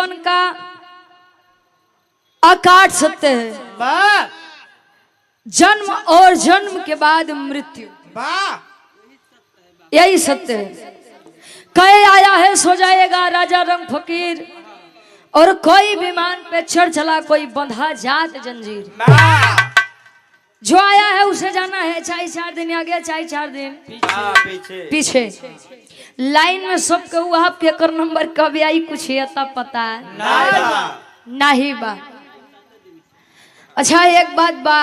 जीवन का अकाट सत्य है, जन्म और जन्म के बाद मृत्यु, यही सत्य है। कहे आया है सो जाएगा राजा रंग फकीर, और कोई विमान पे चढ़ चला कोई बंधा जात जंजीर। जो आया है उसे जाना है, चाहे 4 दिन आगे चाहे 4 दिन पीछे। लाइन में सब कहू आपके कर नंबर कब आई कुछ अता पता नहीं बा। अच्छा एक बात बा,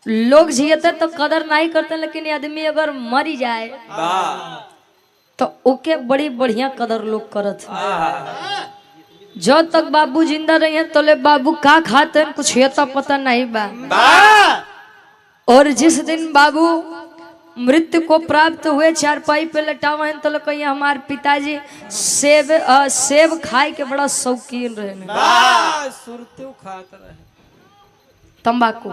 लोग जियते तो कदर नहीं करते, लेकिन आदमी अगर मरी जाए तो ओके बड़ी बढ़िया कदर लोग करत। जब तक बाबू जिंदा रहे हैं तो ले बाबू का खाते हैं कुछ ये तो पता नहीं बा। और जिस दिन बाबू मृत्यु को प्राप्त हुए चारपाई पे लटावा हैं तो कहीं हमारे पिताजी सेब खाए के बड़ा शौकीन रहे, तंबाकू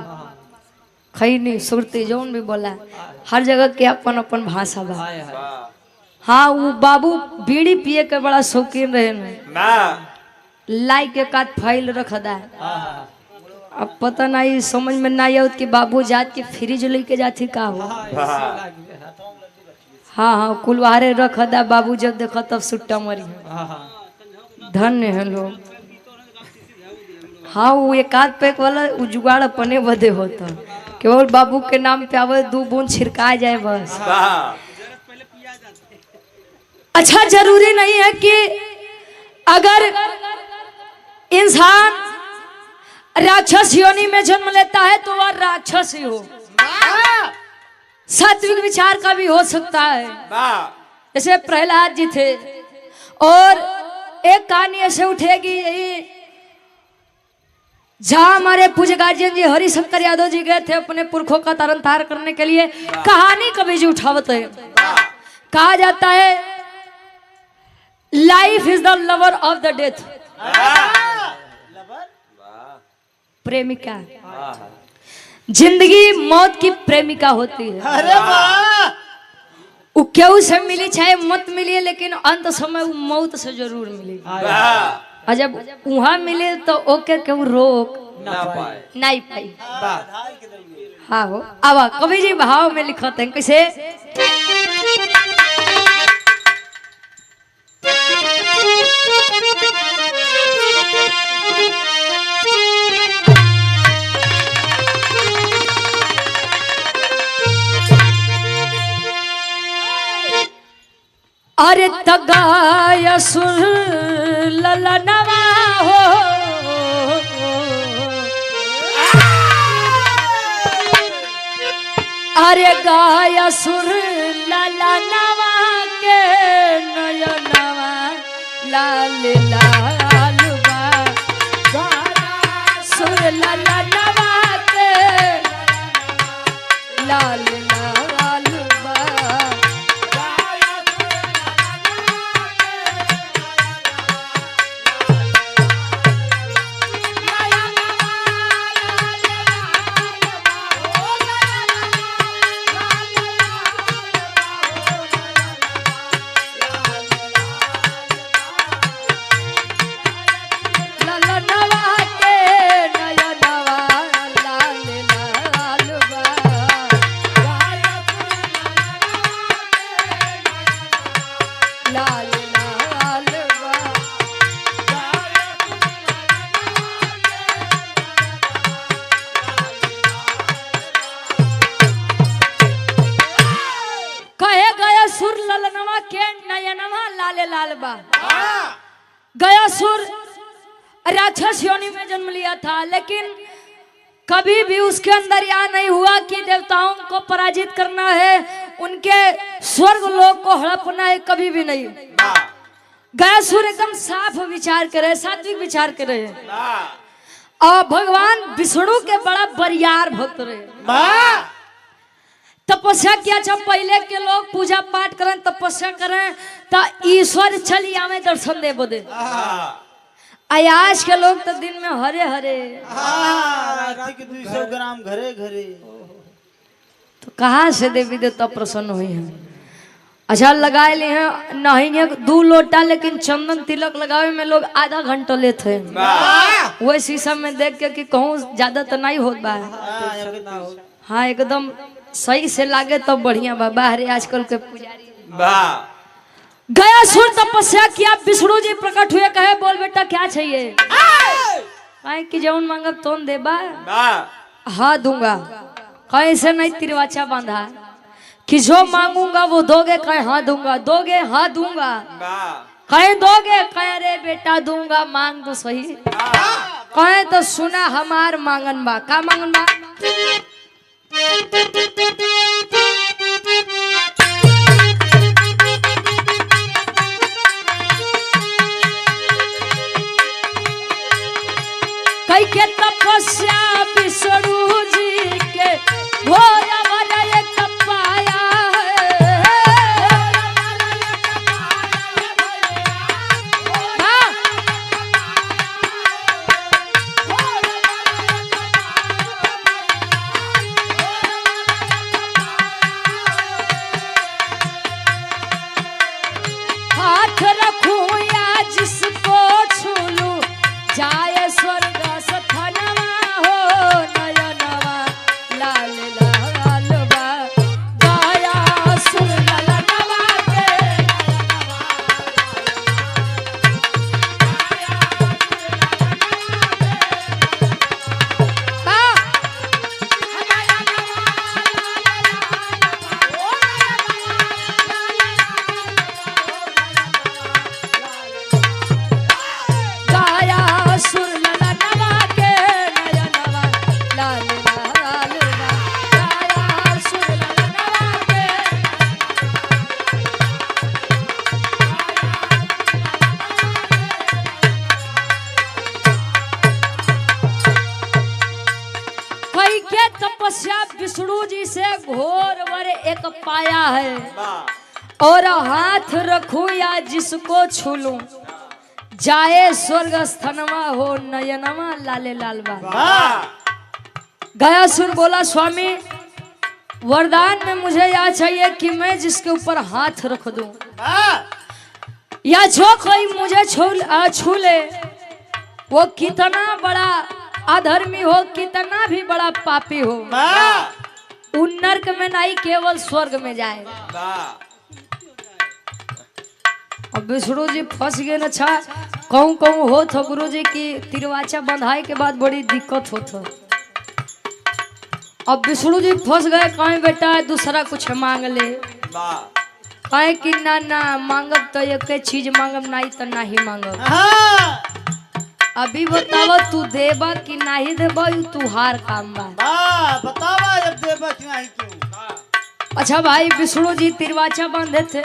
खैनी सुरती जौन भी बोला, हर जगह के अपन अपन भाषा बा। हाँ वो बाबू बीड़ी पिए के बड़ा शौकीन रहे, लाई के काट फाइल रख दा। अब पता नहीं समझ में नहीं आउत कि बाबू जात के फ्रिज लेके जाती का हो। हाँ कुलवारे रख दा, बाबू जब देखा तब सुट्टा मरी। धन्य है लोग। हाँ वो एक आध पैक वाला जुगाड़ अपने बदे होता, केवल बाबू के नाम पे आवे 2 बूंद छिड़का जाए बस। अच्छा जरूरी नहीं है कि अगर इंसान राक्षस योनि में जन्म लेता है तो वह राक्षस ही हो, सात्विक विचार का भी हो सकता है। जैसे प्रहलाद जी थे, और एक कहानी ऐसे उठेगी जहां हमारे पूज्य गार्जियन जी हरिशंकर यादव जी गए थे अपने पुरखों का तरन तार करने के लिए। कहानी कभी जी उठावत है, कहा जाता है life is the lover of the death. प्रेमिका, जिंदगी मौत की प्रेमिका होती है। अरे वाह! वो क्यों से मिली चाहे मत मिली, लेकिन अंत समय वो मौत से जरूर मिली। और जब वहां मिले तो ओके क्यों रोक नहीं पाई। हाँ हो अब कवि जी भाव में लिखते हैं कैसे, अरे तगाया सुर ललनवा हो, अरे गाया सुर ललनवा के नयनवा लाल लाल बा, सुर ललनवा के लाल लाल बा। गयासुर राक्षस योनि में जन्म लिया था, लेकिन कभी भी उसके अंदर यह नहीं हुआ कि देवताओं को पराजित करना है, उनके स्वर्ग लोक को हड़पना है, कभी भी नहीं। गयासुर एकदम साफ विचार करे, सात्विक विचार करे, और भगवान विष्णु के बड़ा बरियार भक्त रहे। तपस्या किया, जब पहले के लोग पूजा पाठ करें तपस्या करें तो ईश्वर चली आवे दर्शन दे बोदे। आज के लोग तो दिन में हरे हरे 200 ग्राम घरे घरे, तो कहाँ से देवी देवता प्रसन्न हुई है। अच्छा लगाए लिए हैं नहीं 2 लोटा, लेकिन चंदन तिलक लगावे में लोग आधा घंटा लेते हैं। वो शीशा में देख के कि कहूँ ज्यादा तो नहीं होत बा। हाँ एकदम सही से लागे तब बढ़िया बा। बाहर आजकल के पुजारी गया सुर तपस्या किया, विष्णु जी प्रकट हुए, कहे बोल बेटा क्या चाहिए? कहे कि जौन मांगब तोन देबा, हाँ दूंगा। कहे से नहीं तिरवाचा बांधा कि जो मांगूंगा वो दोगे? कहे हाँ दूंगा। दोगे? हाँ दूंगा। कहे दोगे? कहे रे बेटा दूंगा, मांग तो सही। कहे तो सुना हमार मांगन बा। का मांगन बा? कई के तपस्या विष्णु जी के घोर वाला एक पाया है। हाथ रखूं या जिसको छू लूं, जाए स्वर्ग तपस्या विष्णु जी से घोर वर एक पाया है। और हाथ रखूं या जिसको छू लूं, जाए स्वर्ग स्थनवा हो नयनवा लाले लाल बा। गयासुर बोला स्वामी वरदान में मुझे यह चाहिए कि मैं जिसके ऊपर हाथ रख दूं या जो कोई मुझे छू ले, वो कितना बड़ा अधर्मी हो, कितना भी बड़ा पापी हो, उन नरक में नहीं केवल स्वर्ग में जाए। अब विष्णु जी फंस गए न। अच्छा कहूँ हो तो गुरु जी की तिरवाचा बंधाई के बाद बड़ी दिक्कत हो तो। अब विष्णु जी फंस गए। कहीं बेटा दूसरा कुछ मांग ले। कहे कि ना ना मांगब तो एक चीज मांगब, नहीं तो नहीं मांगब। अभी बतावा तू देबा कि नहीं देबा, तू हार काम बा। बतावा जब देबा कि नहीं क्यों। अच्छा भाई विष्णु जी तिरवाचा बांधे थे।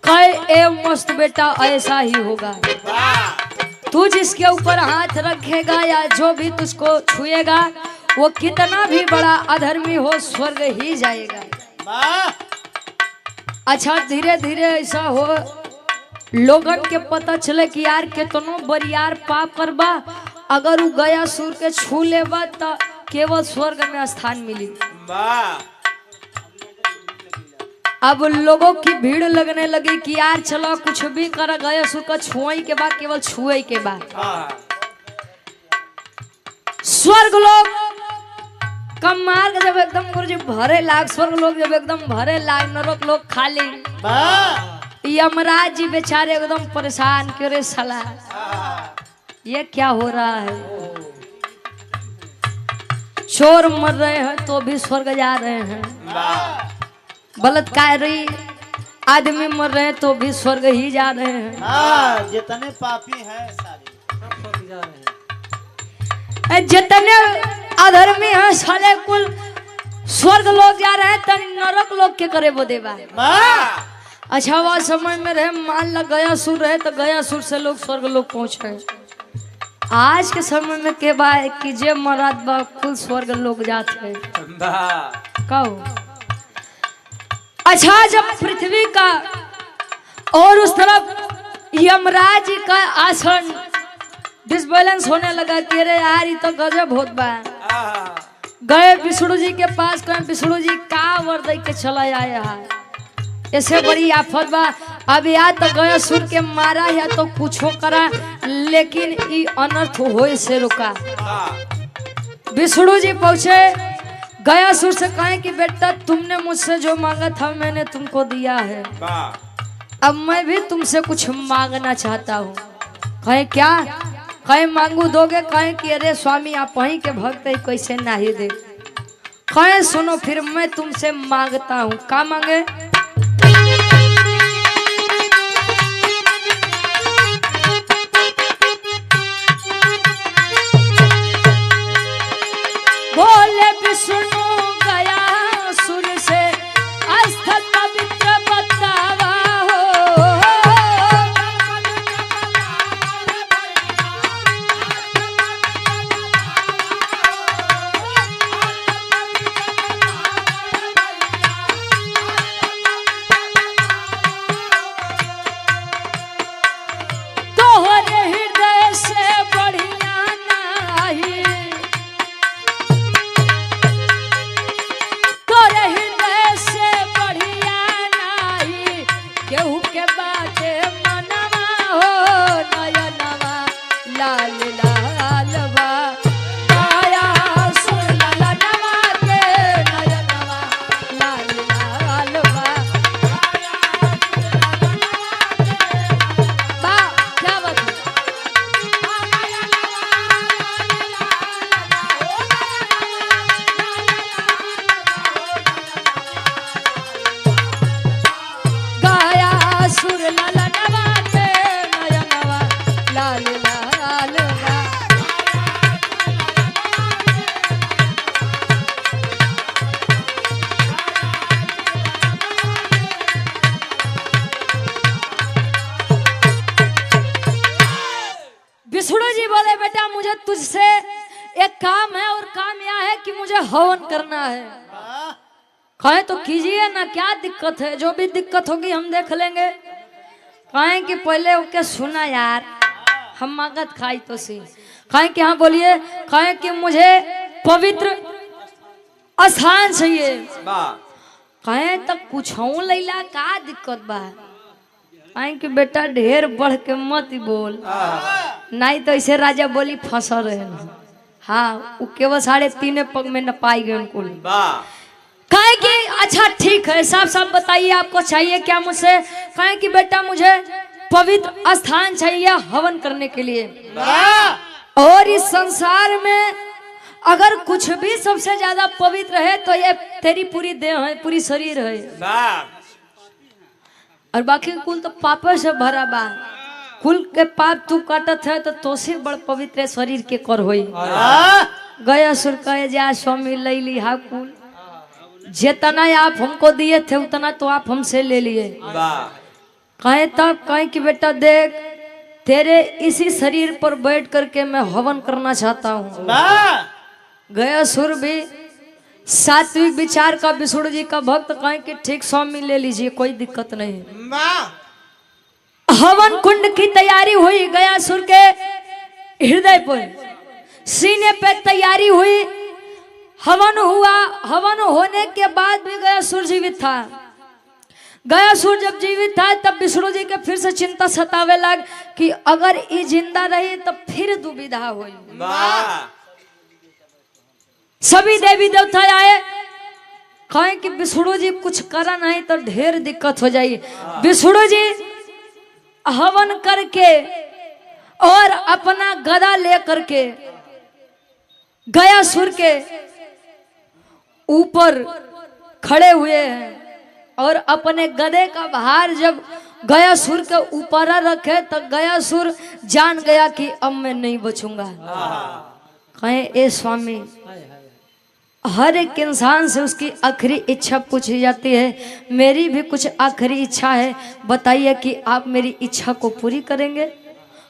कहे ए मस्त बेटा ऐसा ही होगा, तू जिसके ऊपर हाथ रखेगा या जो भी तुझको छुएगा वो कितना भी बड़ा अधर्मी हो स्वर्ग ही जाएगा। अच्छा धीरे धीरे ऐसा हो लोगन के पता चले कि यार कितनो बरियार पाप करबा, अगर वो गयासुर के छू लेबा तो केवल स्वर्ग में स्थान मिली। अब लोगों की भीड़ लगने लगी कि यार चलो कुछ भी कर, गयासुर का छुआई के बाद, केवल छुए के बाद। स्वर्ग लोग कम मार्ग जब एकदम गुरुजी भरे लाग, स्वर्ग लोग जब एकदम भरे लाग, नरक लोग खाली। यमराज जी बेचारे एकदम परेशान क्यों रे साला, ये क्या हो रहा है। चोर मर रहे हैं तो भी स्वर्ग जा रहे हैं, बलात्कारी आदमी मर रहे हैं तो भी स्वर्ग ही जा रहे हैं। जितने पापी हैं सारे जा रहे हैं, जितने अधर्मी हैं साले कुल स्वर्ग लोग जा रहे हैं, तो नरक लोग के करे वो देवा। अच्छा वह समय में रहे, मान ला गयासुर रहे तो गयासुर से लोग स्वर्ग लोग पहुंच रहे। आज के समय में के बाय कि जे मराद बा कुल स्वर्ग लोग जाते कहो। अच्छा जब पृथ्वी का और उस तरफ यमराज का आसन डिसबैलेंस होने लगा कि रे यार ये तो गजब होत बा। गए विष्णु जी के पास, कहे विष्णु जी का वर दे के चला आए है। ऐसे बड़ी आफत बा। अब या तो गया सुर के मारा या तो कुछो करा, लेकिन ई अनर्थ होए से रुका। विष्णु जी पहुंचे, गया सुर से कहे कि बेटा तुमने मुझसे जो मांगा था मैंने तुमको दिया है, अब मैं भी तुमसे कुछ मांगना चाहता हूँ। कहे क्या? कहे मांगू दोगे? कहे कि अरे स्वामी आप वहीं के भक्त है, कैसे नहीं दे। कहे सुनो फिर मैं तुमसे मांगता हूँ। क्या मांगे? बोले विष्णु गया सुर से अस्थ पवित्र बतावा हो। तोहरे हृदय से बढ़िया नाही, तोरे हृदय से बढ़िया नाही, केहू के बाटे मनवा हो। नयनवा लाल लाल बा, गया सुर ललनवा के नयनवा लाल लाल बा। बा क्या बात है? गया सुर ललनवा के नयनवा लाल लाल बा। विष्णु जी बोले बेटा मुझे तुझसे एक काम है, और काम यह है कि मुझे हवन करना है। कहे तो कीजिए ना, क्या दिक्कत है? जो भी दिक्कत होगी हम देख लेंगे। कहे कि पहले ओके सुना यार, हम मांगत खाई तो सी। कहे कि हाँ बोलिए। कहे कि मुझे पवित्र स्थान चाहिए। कहे तो कुछ लैला, का दिक्कत बा? कहे कि बेटा ढेर बढ़ के मत बोल, नहीं तो ऐसे राजा बोली फंसा रहे। हाँ वो केवल 3.5 पग में न पाई गए उनको। कहे कि अच्छा ठीक है, साफ साफ बताइए आपको चाहिए क्या मुझसे? कहे कि बेटा मुझे पवित्र स्थान चाहिए हवन करने के लिए, और इस संसार में अगर कुछ भी सबसे ज्यादा पवित्र है तो ये तेरी पूरी देह है, पूरी शरीर है, और बाकी कुल तो पाप से भरा बा। कुल के पाप तू काटत है तो तोसे बड़ पवित्र शरीर के कर होई। गया सुर कहे जा स्वामी ले ली हा कुल, जितना आप हमको दिए थे उतना तो आप हमसे ले लिए। कहे तब कहे कि बेटा देख तेरे इसी शरीर पर बैठ करके मैं हवन करना चाहता हूँ। गया सुर भी सात्विक विचार का विष्णु जी का भक्त, कहे कि ठीक स्वामी ले लीजिए, कोई दिक्कत नहीं। हवन कुंड की तैयारी हुई गया सुर के हृदय पर, सीने पे तैयारी हुई, हवन हुआ। हवन होने के बाद भी गया सुर जीवित था। गया सुर जब जीवित था तब विष्णु जी के फिर से चिंता सतावे लग कि अगर ये जिंदा रही तो फिर दुविधा हुई। सभी देवी देवता आए, कहे कि विष्णु जी कुछ करा नहीं तो ढेर दिक्कत हो जाएगी। विष्णु जी हवन करके और अपना गदा लेकर के गया सुर के ऊपर खड़े हुए हैं, और अपने गदे का भार जब गया सुर के ऊपर रखे तो गया सुर जान गया कि अब मैं नहीं बचूंगा। कहे ए स्वामी, हर एक इंसान से उसकी आखिरी इच्छा पूछी जाती है, मेरी भी कुछ आखिरी इच्छा है, बताइए कि आप मेरी इच्छा को पूरी करेंगे?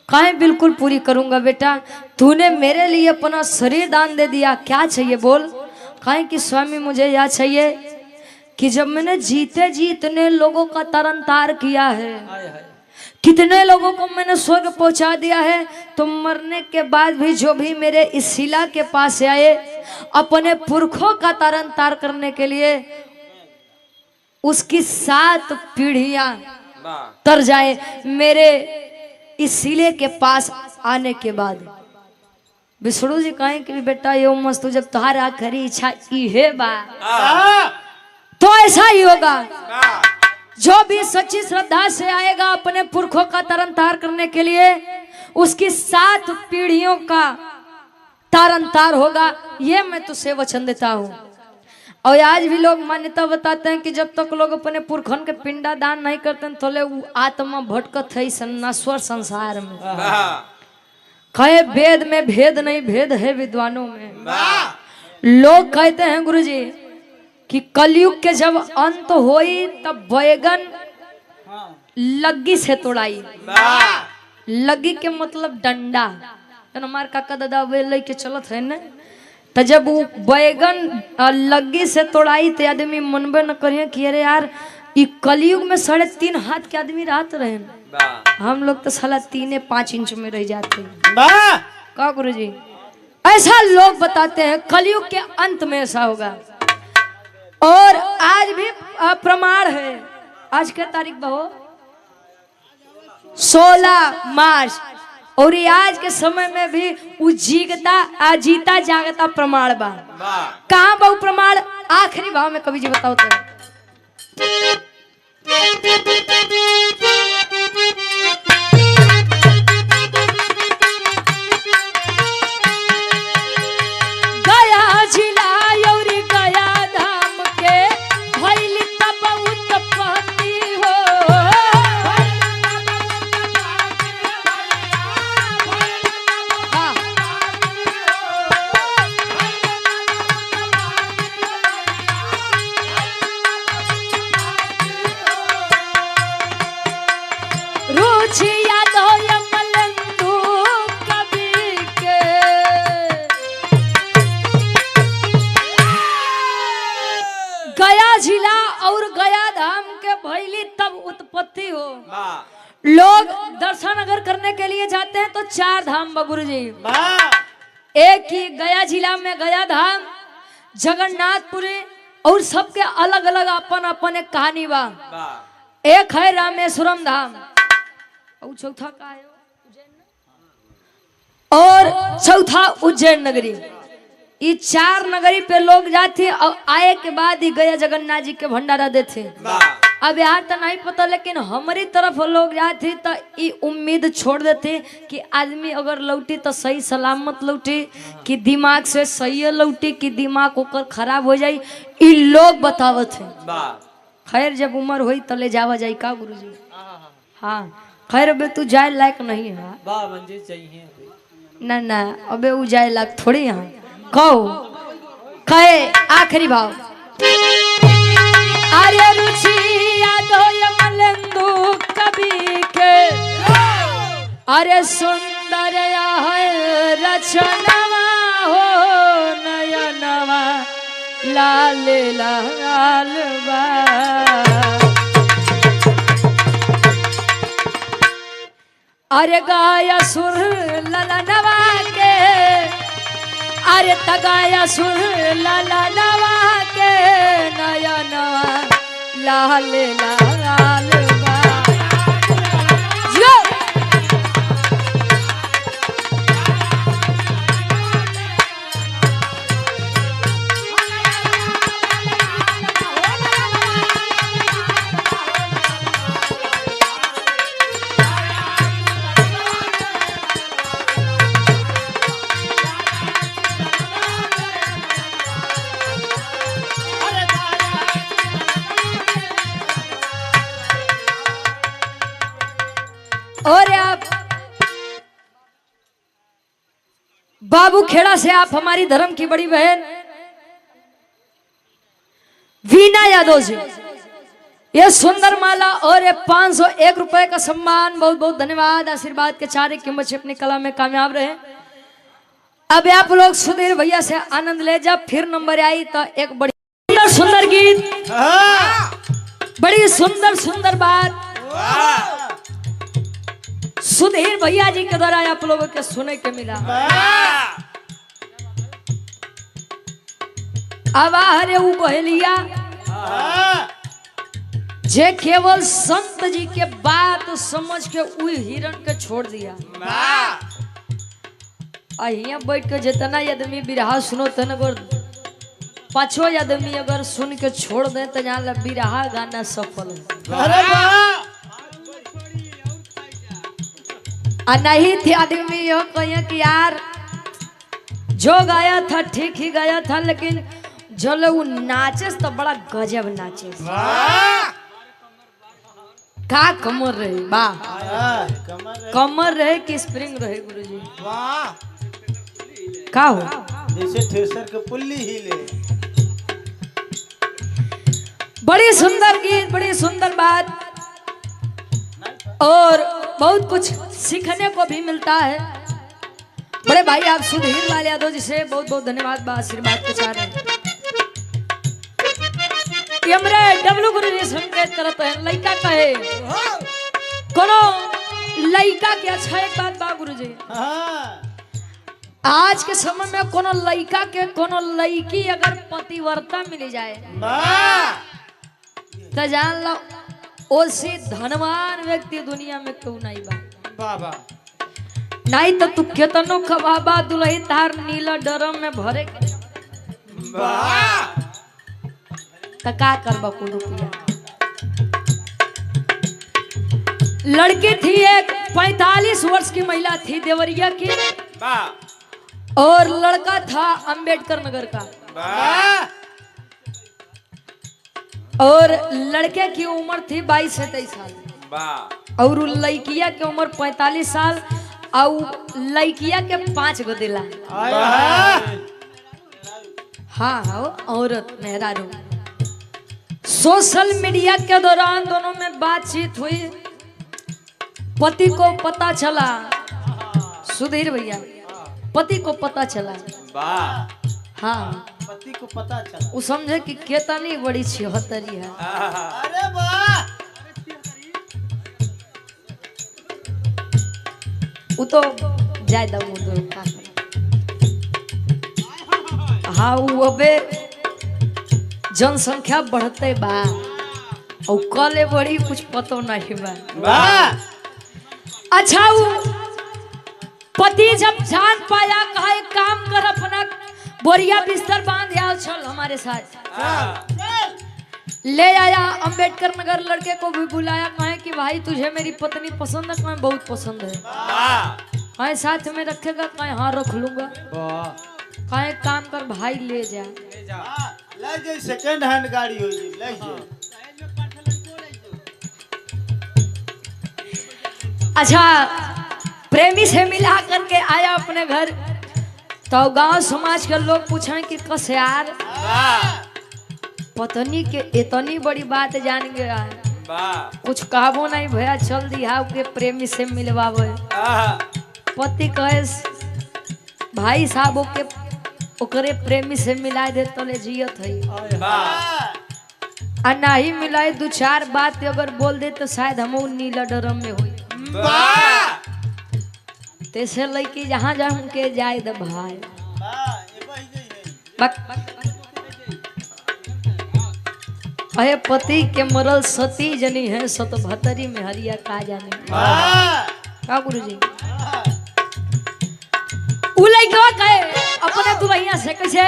कहे बिल्कुल पूरी करूंगा बेटा, तूने मेरे लिए अपना शरीर दान दे दिया, क्या चाहिए बोल? कहे कि स्वामी मुझे यह चाहिए कि जब मैंने जीते जी इतने लोगों का तरन तार किया है, कितने लोगों को मैंने स्वर्ग पहुंचा दिया है, तो मरने के बाद भी जो भी मेरे इस शिला के पास आए अपने पुरखों का तरन तार करने के लिए, उसकी 7 पीढ़ियां वाह तर जाए मेरे इस सिले के पास आने के बाद। विष्णु जी कहें कि बेटा यो मस्त जब तुम्हारा आखिरी इच्छा इहे बा तो ऐसा ही होगा। जो भी सच्ची श्रद्धा से आएगा अपने पुरखों का तरन तार करने के लिए उसकी 7 पीढ़ियों का तारन तार होगा, ये मैं तुझसे वचन देता हूँ। और आज भी लोग मान्यता बताते हैं कि जब तक लोग अपने पुरखन के पिंडा दान नहीं करते तो ले वो आत्मा भटकत है नश्वर संसार में। कहे वेद में भेद नहीं, भेद है विद्वानों में। लोग कहते हैं गुरुजी कि कलयुग के जब अंत होई तब बैगन लग्गी से तोड़ाई। लग्गी के मतलब डंडा, हमारे काका दादा वे लेके चलत है ना, तो जब वो बैगन लग्गी से तोड़ाई तो आदमी मनबे न करिए कि अरे यार ये कलयुग में 3.5 हाथ के आदमी रहते रहे, हम लोग तो साला 3-5 इंच में रह जाते हैं। का गुरुजी ऐसा लोग बताते हैं कलयुग के अंत में ऐसा होगा। और आज भी प्रमाण है, आज क्या तारीख बहु 16 मार्च, और ये आज के समय में भी जीता जागता प्रमाण बा। कहाँ बहु प्रमाण? आखिरी भाव में कवि जी बताओ तो। गया जिला और गया धाम के भइल तब उत्पत्ति हो। रुचि यादव यमलंदू कवि के गया जिला और गया धाम के भैली तब उत्पत्ति हो। लोग दर्शन अगर करने के लिए जाते हैं तो 4 धाम बगुरु जी। एक ही गया जिला में गया धाम, जगन्नाथपुरी, और सबके अलग अलग अपन अपन एक कहानी बा। एक है रामेश्वरम धाम, और चौथा का है और चौथा उज्जैन नगरी। ये 4 नगरी पे लोग जाते और आए के बाद ही गया जगन्नाथ जी के भंडारा देते। अब यार तो नहीं पता, लेकिन हमारी तरफ लोग जाते तो ये उम्मीद छोड़ देते कि आदमी अगर लौटी तो सही सलामत लौटी, कि दिमाग से सही लौटी, कि दिमाग होकर खराब हो जाए, ये लोग बतावत है। खैर जब उम्र हुई तो ले जावा जाए का गुरुजी। हाँ खैर अबे तू जाए लायक नहीं है ना ना, अबे वो जाए लायक थोड़ी है। कहो कहे आखिरी भाव। अरे रुचि यादव यमलेंदु कवि के अरे सुंदर है रचनवा हो नयनवा लाल लाल बा। अरे गाया सुर ललनवा के, अरे तगाया सुर ललनवा के नयनवा लाल लाल बा। और आप बाबू खेड़ा से आप हमारी धर्म की बड़ी बहन वीना यादव जी, ये सुंदर माला और ये 501 रुपए का सम्मान, बहुत बहुत धन्यवाद। आशीर्वाद के 4 की बच्चे अपनी कला में कामयाब रहे। अब आप लोग सुधीर भैया से आनंद ले, जब फिर नंबर आई तो एक बड़ी सुंदर सुंदर गीत, बड़ी सुंदर सुंदर बात सुधीर भैया जी के द्वारा आप लोगों के सुने के मिला। अब हरे वो बहलिया जे केवल संत जी के बात समझ के उ हिरण के छोड़ दिया। अहिया बैठ के जितना आदमी बिरहा सुनो तन अगर 5 आदमी अगर सुन के छोड़ दे तो जान ला बिरहा गाना सफल है। अरे वाह नहीं थे आदमी यो कहिए कि यार जो गाया था ठीक ही गाया था, लेकिन जब वो नाचे तो बड़ा गजब नाचे। का कमर रहे वाह, कमर रहे कि स्प्रिंग रहे गुरुजी वाह, का हो जैसे थ्रेसर के पुल्ली हिले। बड़ी सुंदर गीत, बड़ी सुंदर बात और बहुत कुछ सीखने को भी मिलता है। बड़े भाई आप सुधीर लाल यादव जी से बहुत बहुत धन्यवाद आशीर्वाद के चाह रहे हैं। डब्लू गुरु जी संकेत करते हैं लड़का कहे कोनो लड़का के अच्छा एक बात बा गुरु जी, आज के समय में कोनो लड़का के कोनो लड़की अगर पतिव्रता मिल जाए तो जान लो ओसे धनवान व्यक्ति दुनिया में क्यों नहीं बा बाबा। नहीं तो तू केतनो खबाबा दुलही तार नीला डरम में भरे तो का करबा को रुपया। लड़की थी एक 45 वर्ष की महिला थी देवरिया की और लड़का था अंबेडकर नगर का और लड़के की उम्र थी 22 से 23 साल और लड़किया की उम्र 45 साल और लड़किया के 5 गो दिला। हाँ हाँ औरत मेहरारू। सोशल मीडिया के दौरान दोनों में बातचीत हुई, पति को पता चला, सुधीर भैया पति को पता चला, हाँ पति को पता चला, वो समझे कि केतनी बड़ी 76 है। अरे वाह, वो तो ज्यादा मुद्दों का हाँ वो अबे जनसंख्या बढ़ते बा और कले बड़ी कुछ पतो नहीं बा। अच्छा वो पति जब जान पाया कहा एक काम कर अपना बोरिया बिस्तर बांध आओ चल हमारे साथ, ले आया अंबेडकर नगर। लड़के को भी बुलाया, कहे कि भाई तुझे मेरी पत्नी पसंद है? कहे बहुत पसंद है। कहे साथ में रखेगा? कहे हाँ रख लूंगा। कहे काम कर भाई ले जा, ले जा, सेकंड हैंड गाड़ी हो जी, ले जा। अच्छा प्रेमी से मिला करके आया अपने घर, तो गांव समाज के लोग पूछे कि कस यार पत्नी के इतनी बड़ी बात जान गया है, कुछ कहबो नहीं भैया, चल दिया के प्रेमी से मिलवावे। पति कहे भाई साहब के ओकरे प्रेमी से मिला दे तो ले जियत है, आ नहीं मिलाए 2-4 बात अगर बोल दे तो शायद हम नीला डरम में हुई। तैसे लड़की जहाँ जाऊँ के जाए द भाई अहे पति के मरल सती जनी है सत भतरी में हरिया का जाने का गुरु जी। उ लइका कहे अपने दुल्हनिया से कैसे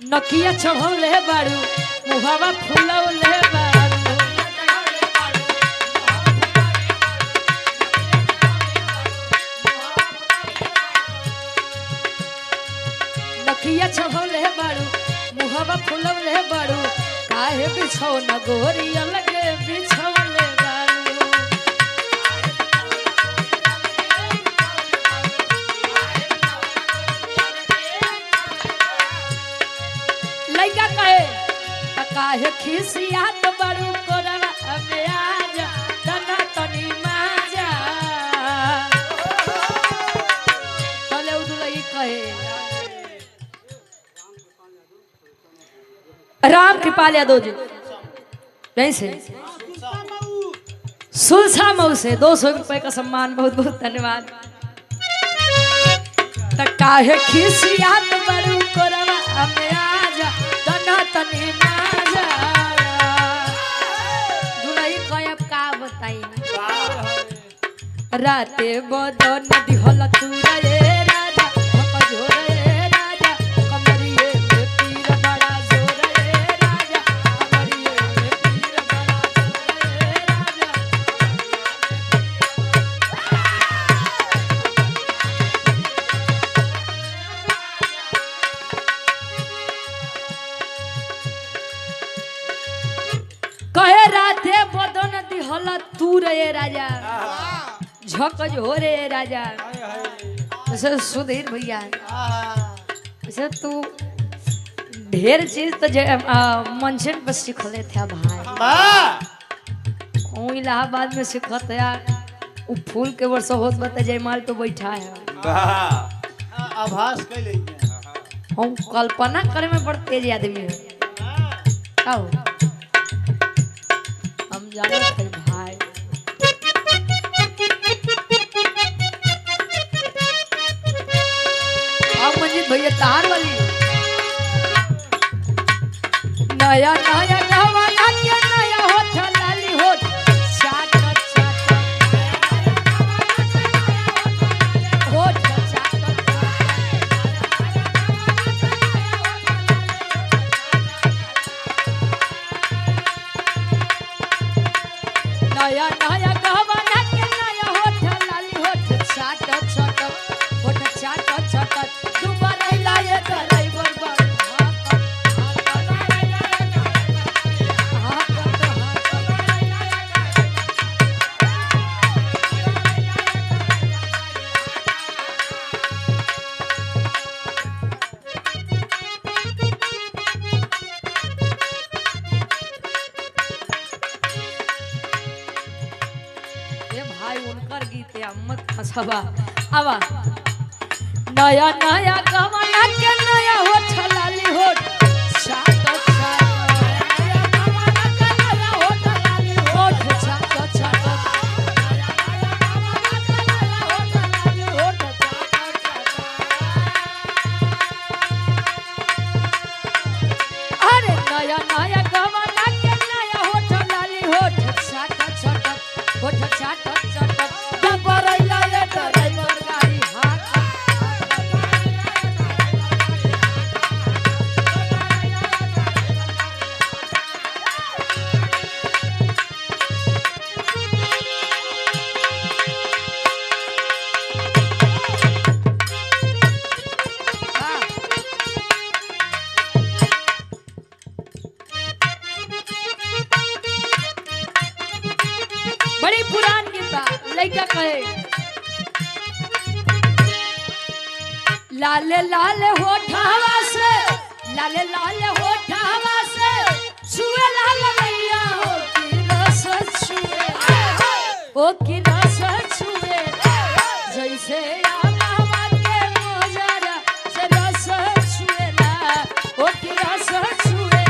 नकिया चढ़ौले बारू मुहावा फुलौले बारू, नकिया चढ़ौले बारू मुहावा फुलौले बारू, काहे बिछौना गोरिया लगे बिछौले बारू। लइका कहे काहे खिसियात बारू कोरवा अबे आजा तना तनी माजा। तले उदुलई कहे राम कृपाल यादव जी यहीं से सुलसा मऊ से 200 रुपए का सम्मान, बहुत बहुत धन्यवाद। काहे खिसियात बारू कोरवा हमें आजा तना तनी ना जा दुलई कयब का बताई राते बदन दिहल तूरा रे राजा कमजोर रे राजा कमरिए में पीर बड़ा जोर रे राजा कमरिए में पीर बड़ा जोर रे राजा कहे राते बदन दिहल तूरा रे राजा झकज हो रे राजा ऐसे सुधीर भैया ऐसे तू ढेर चीज तो मंचन पर सीखले थे भाई इलाहाबाद में सीखत है उ फूल के वर्ष होत बता जयमाल तो बैठा है आभास कर लीजिए हम कल्पना करे में बड़ तेज आदमी है आओ हम जाने थे भाई मंजित भैया तार वाली नया नया गवाना के नया होठ लाली होठ चाट चाट होठ चाट नया नया गवाना के नया होठ लाली होठ चाट चाट होठ चाट चाट मत फसावा आवा नया नया गवाना के नया होठ लाली होठ चाट चाट नया गवाना के नया होठ लाली होठ चाट चाट अरे नया नया गवाना के नया होठ लाली होठ चाट चाट होठ चाट चाट बड़ी पुरान गीत लड़का कहे लाले लाले होठवा से लाले लाले होठवा से छुए लाल लैया हो की रस छुए हो की रस छुए जैसे आमा के मोजरा से रस छुएला हो की रस छुएला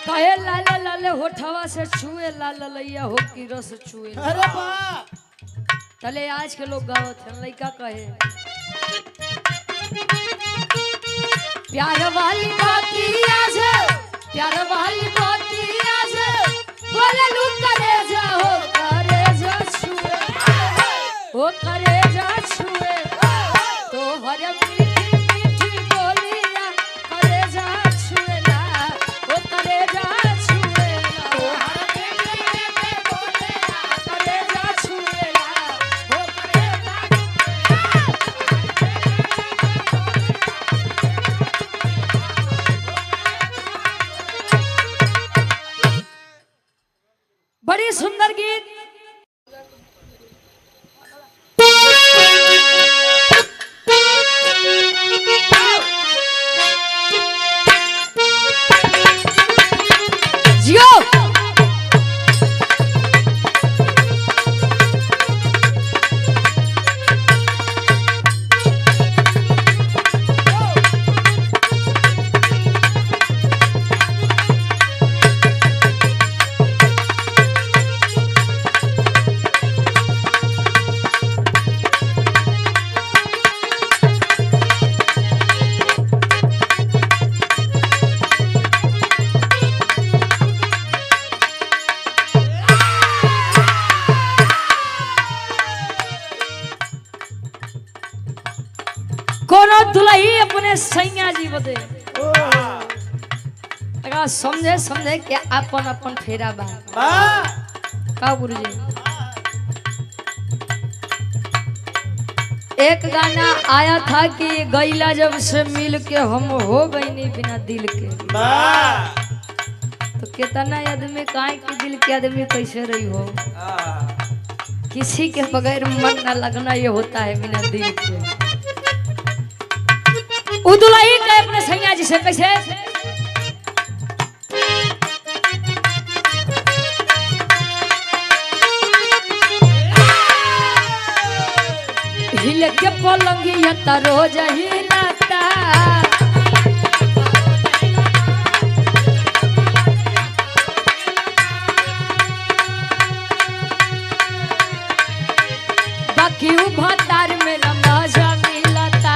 कहे लाले लाले होठवा से छुए लाल लैया हो की रस छुए अरे वाह तले आज के लोग गावत हैं लइका कहे प्यार वाली बातिया से प्यार वाली बातिया से बोले लू करे जा हो करे जा छुए हो करे जा छुए तो हर मीठी मीठी बोलिया करे जा छुएला हो करे जा छुएला तो हर मीठी मीठी बोलिया करे जा छुएला हो करे जा बड़ी सुंदर गीत जियो जी बदे ओ तका समझे समझे के अपन अपन फेरा बा का गुरुजी। एक गाना आया था कि गैला जब से मिल के हम हो गई नहीं बिना दिल के। तो कितना आदमी काहे कि दिल के आदमी कैसे रही हो, किसी के बगैर मन ना लगना ये होता है बिना दिल के। उदुलाई कहे अपने सैया जी से कैसे हिल के पलंगिया त रोज हिलता, बाकी भतार में न मजा मिलता।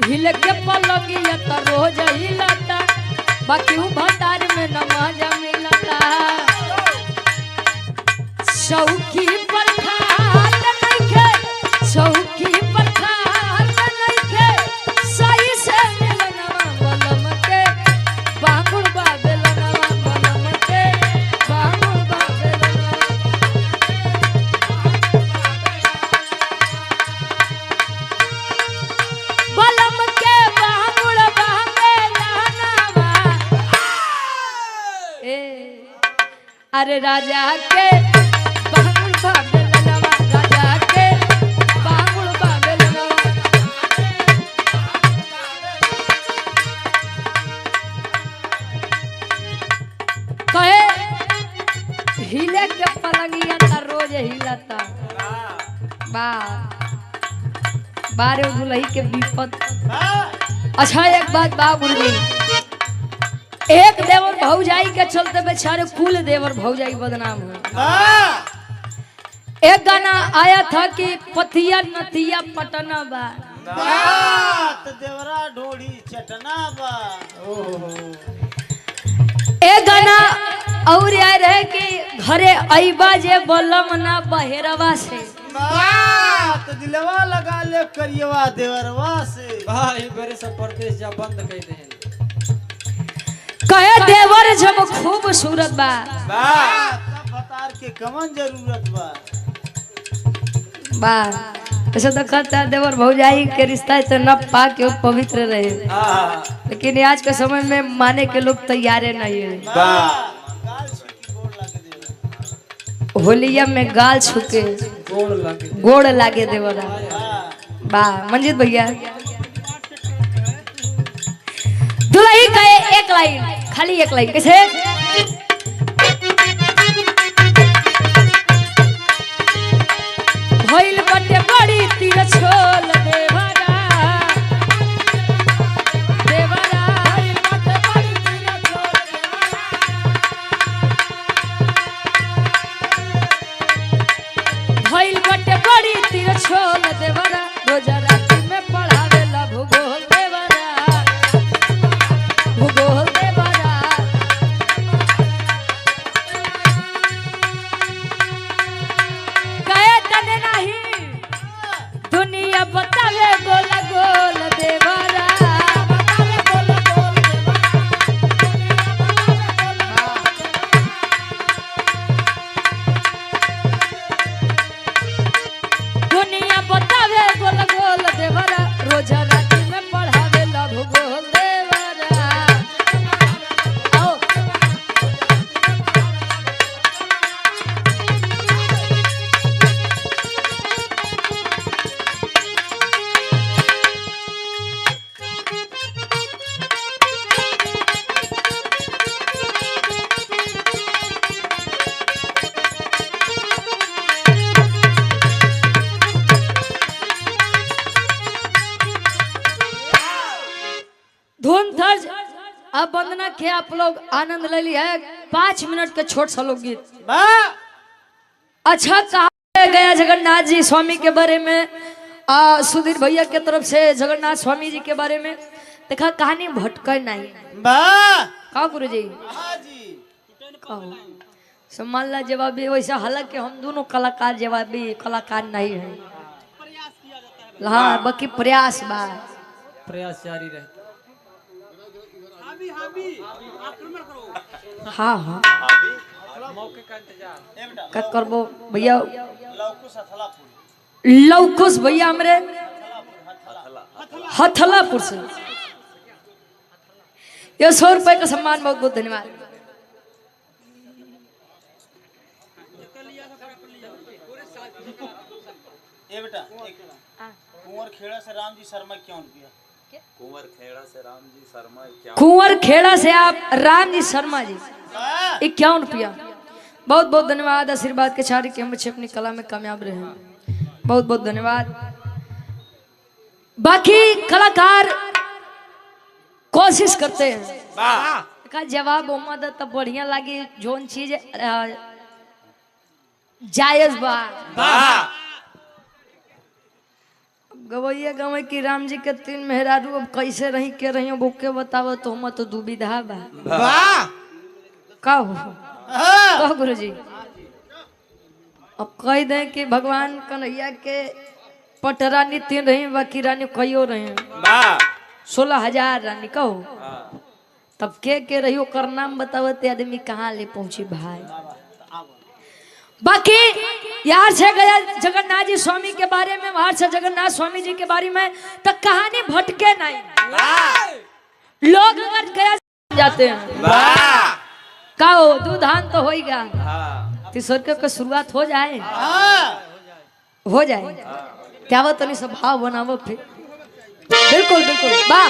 हिल के पलंगिया त रोज हिलता, बाकी भतार में न मजा मिलता। शौकी पर खात नइखे, शौकी पर खात नइखे, सही से मिलनवा बलम के बांगुर बाबेलनवा बलम के बांगुर बाबेलनवा। बलम के बांगुर बाबेलनवा अरे राजा के बांगुर बाबेलनवा, राजा के बांगुर बाबेलनवा। कहे हिले के पलंगिया त रोज हिलता। बारे दुलही के विपत। अच्छा एक बात बा गुरुजी, एक देवर भौजाई के चलते बेचारे कुल देवर भौजाई बदनाम हुए। एक गाना आया था कि पथिया नथिया पटना बा, देवरा ढोड़ी चटना बा। एक गाना और आ रहे कि घरे अइबा जे बलम ना बहेरवा से, तो दिलवा लगा ले करियवा देवरवा से। भाई बड़े सब परदेश जा बंद कर दे। कहे देवर जब खूबसूरत बा, तब भतार के कमन जरूरत बा ऐसा तो कहता है देवर भौजाई के रिश्ता तो न पा के पवित्र रहे, लेकिन आज के समय में माने के लोग तैयार नहीं है। होलिया में गाल छुके गोड़ लागे देवरा बा। मंजीत भैया दुल्ही का एक लाइन, खाली एक लाइन कैसे भइल बटे बड़ी तीर छोल देवरा, देवरा भइल बटे बड़ी तीर छोल, भइल बटे बड़ी तीर छोल देवरा, रोजा राती में पढ़ावेला भूगोल देवरा, भूगोल देवरा। कहे तने नहीं दुनिया बतावे गोल गोल देवरा, दुनिया बतावे गोल गोल देवरा, रोजा राती में पढ़ावेला भूगोल देवरा। आओ धुन थर्ज अब वंदना के आप लोग आनंद ले लिया है। 5 मिनट के छोट सा लोक गीत। अच्छा कहा गया जगन्नाथ जी स्वामी के बारे में, सुधीर भैया के तरफ से जगन्नाथ स्वामी जी के बारे में देखा कहानी भटकर नहीं बा का गुरु जी हाँ जी कहो सम्मान ला जवाबी वैसे, हालांकि हम दोनों कलाकार जवाबी कलाकार नहीं है। हाँ बाकी प्रयास बा, प्रयास जारी रहे। हाँ हाँ मौके का इंतजार। क्या करबो भैया। लौकुश भैया हमरे हथलापुर से ये 100 रुपए का सम्मान, बहुत बहुत धन्यवाद। ये बेटा कुंवर खेड़ा से राम जी शर्मा क्यों किया? कुंवर खेड़ा से राम जी शर्मा क्या? कुंवर खेड़ा से आप राम जी शर्मा जी 51 रुपया, बहुत बहुत धन्यवाद। आशीर्वाद के चारी के हम बच्चे अपनी कला में कामयाब रहे, बहुत बहुत धन्यवाद। बाकी कलाकार कोशिश करते हैं का जवाब उम्मीद तब बढ़िया लगी, जोन चीज जायज बा। गवैया गवै की राम जी के 3 मेहरारू, अब कैसे रही के रही बुके बताव तो हम तो दुविधा बा। का हो कहो गुरु जी, अब कह दे कि भगवान कन्हैया के पटरानी 3 रही, बाकी रानी कईयो रही 16,000 रानी कहो, तब के रही ओकर नाम बतावते आदमी कहाँ ले पहुंची भाई। बाकी यार से गया जगन्नाथ जी स्वामी के बारे में, बाहर से जगन्नाथ स्वामी जी के बारे में तो कहानी भटके नहीं, लोग अगर गया जाते हैं कहो दूधान तो होएगा, तीसर के शुरुआत हो जाए क्या वो तनी सब भाव बनावो फिर। बिल्कुल बिल्कुल वाह।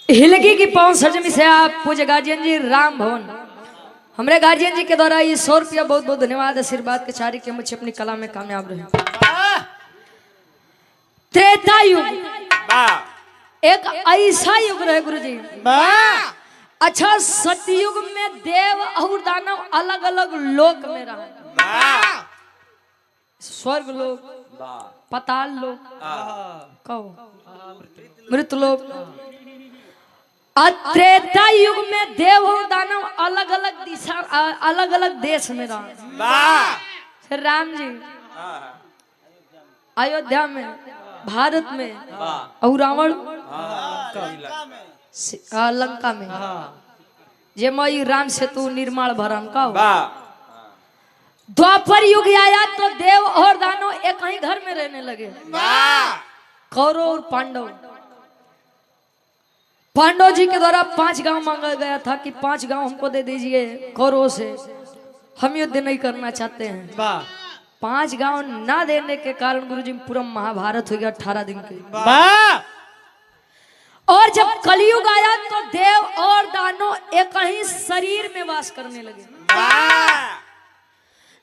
हिलगी की पवन सरजमी से आप पूज्य गार्जियन जी राम भवन, हमारे गार्जियन जी के द्वारा ये 100 रुपया, बहुत बहुत धन्यवाद। आशीर्वाद के चारी के मुझे अपनी कला में कामयाब रहे। त्रेता युग एक ऐसा युग रहे गुरु जी। अच्छा सतयुग में देव और दानव अलग अलग लोक में रहा, स्वर्ग लोक, पताल लोक, कहो मृत लोक। त्रेता युग में देव और दानव अलग अलग दिशा, अलग अलग देश में रहा। राम जी अयोध्या में, भारत में, और रावण लंका में। जे मई राम सेतु निर्माण भरम का। द्वापर युग आया तो देव और दानव एक ही घर में रहने लगे, कौरव और पांडव। पांडव जी के द्वारा 5 गांव मांगा गया था कि 5 गांव हमको दे दीजिए कौरवों से, हम युद्ध नहीं करना चाहते हैं। 5 गांव ना देने के कारण गुरुजी पूरा महाभारत हो गया 18 दिन के। और जब कलयुग आया तो देव और दानव एक ही शरीर में वास करने लगे।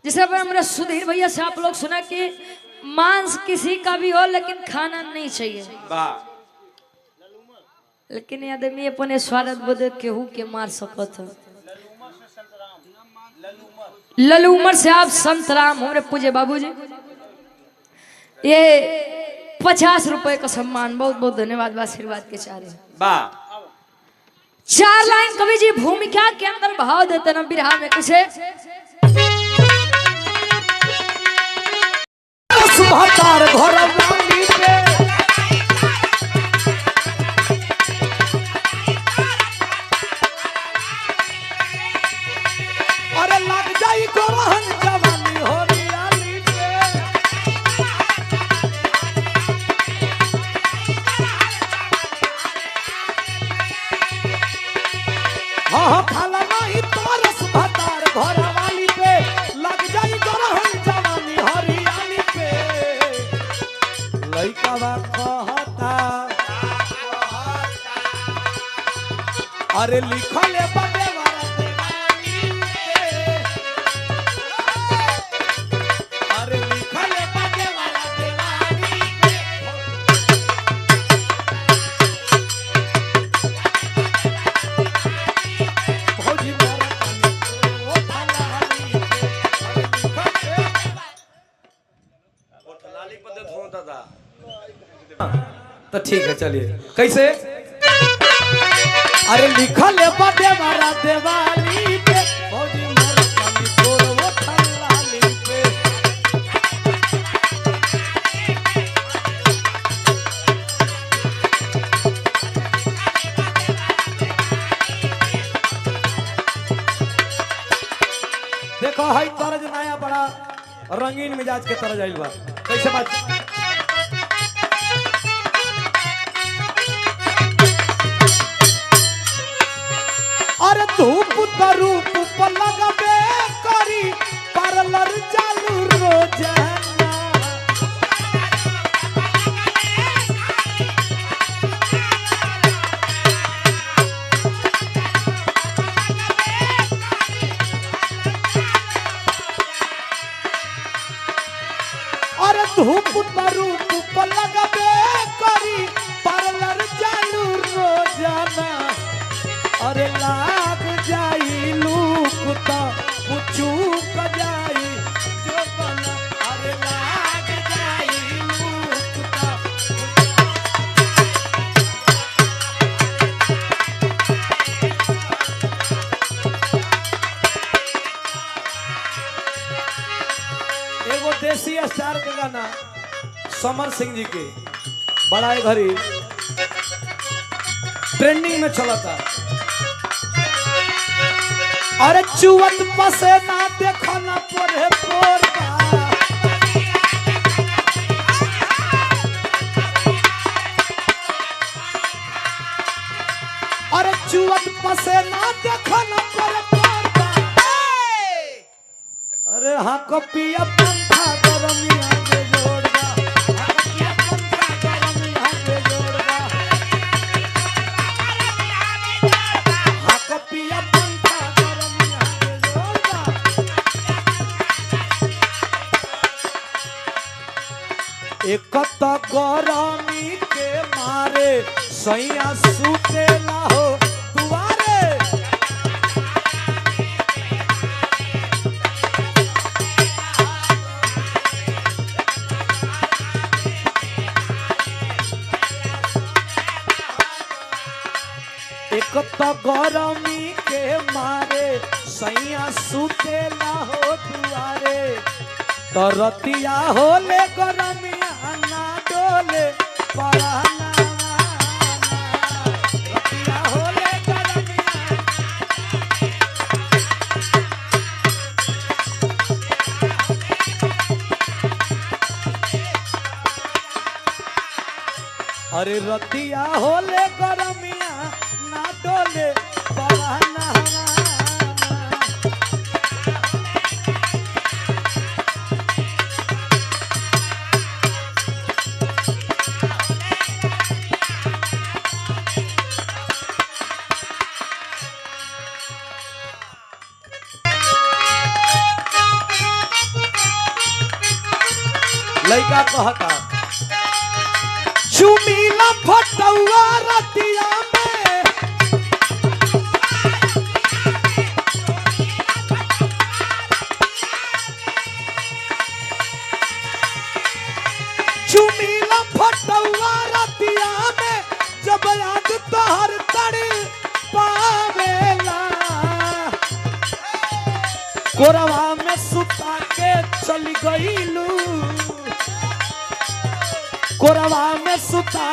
जैसे हमारे सुधीर भैया से आप लोग सुना कि मांस किसी का भी हो लेकिन खाना नहीं चाहिए। लेकिन ये आदमी अपने स्वार्थ बदे केहू के मार सकत है। ललू उमर से आप संत राम हमारे पूजे बाबूजी, ये 50 रुपए का सम्मान, बहुत बहुत धन्यवाद, आशीर्वाद के चारे वाह 4 लाइन कवि जी भूमिका के अंदर भाव देते ना बिरहा में कुछ भातार घर वाली पे अरे लग जाई गोरहन जवानी हो रियाली पे हाँ खाला नहीं तरस भातार घर वाली पे लग जाई गोरहन जवानी हो रियाली पे लइका बा कहता अरे लिखले बदे वाला देवानी पे अरे लिखले बदे वाला देवानी पे भौजी मोरा ओ फलानी पे अरे लिखले तो ठीक है चलिए कैसे अरे लिखल बदे वाला देवाली पे भौजी मोर कमी तोर वो थलाली पे देखो हई तरज नया बड़ा रंगीन मिजाज के तरज आइल बा कैसे बात अरे धूप रूप पर लगबे करी पार्लर चालू रोजाना अरे धूप रूप पर लगबे करी पार्लर चालू रोजाना अरे लाग जाई लूक तो पूछू जाई जो बना अरे लाग जाई लूक तो एगो देसी स्टार के गाना समर सिंह जी के बड़ा घड़ी ट्रेंडिंग में चला था अरे चुवत पसे ना देखो ना पोरे पोरका अरे चुवत पसे ना देखो ना पोरे पोरका अरे हाँ कपिया पंखा गरमिया के जोड़गा हाँ कपिया पंखा गरमिया के जोड़गा हाँ कपिया एक तो गरमी के मारे सैया सुतेला हो दुआरे एक तो गरमी के मारे सैया सुतेला हो दुआरे तो रतिया होले गरमिया ना डोले पराना रतिया होले गरमिया अरे रतिया होले गरमिया ना डोले पराना लइका कहता चुमीला फटुआ रतिया में कोरवा में सुता के चली गईलू, कोरवा में सुता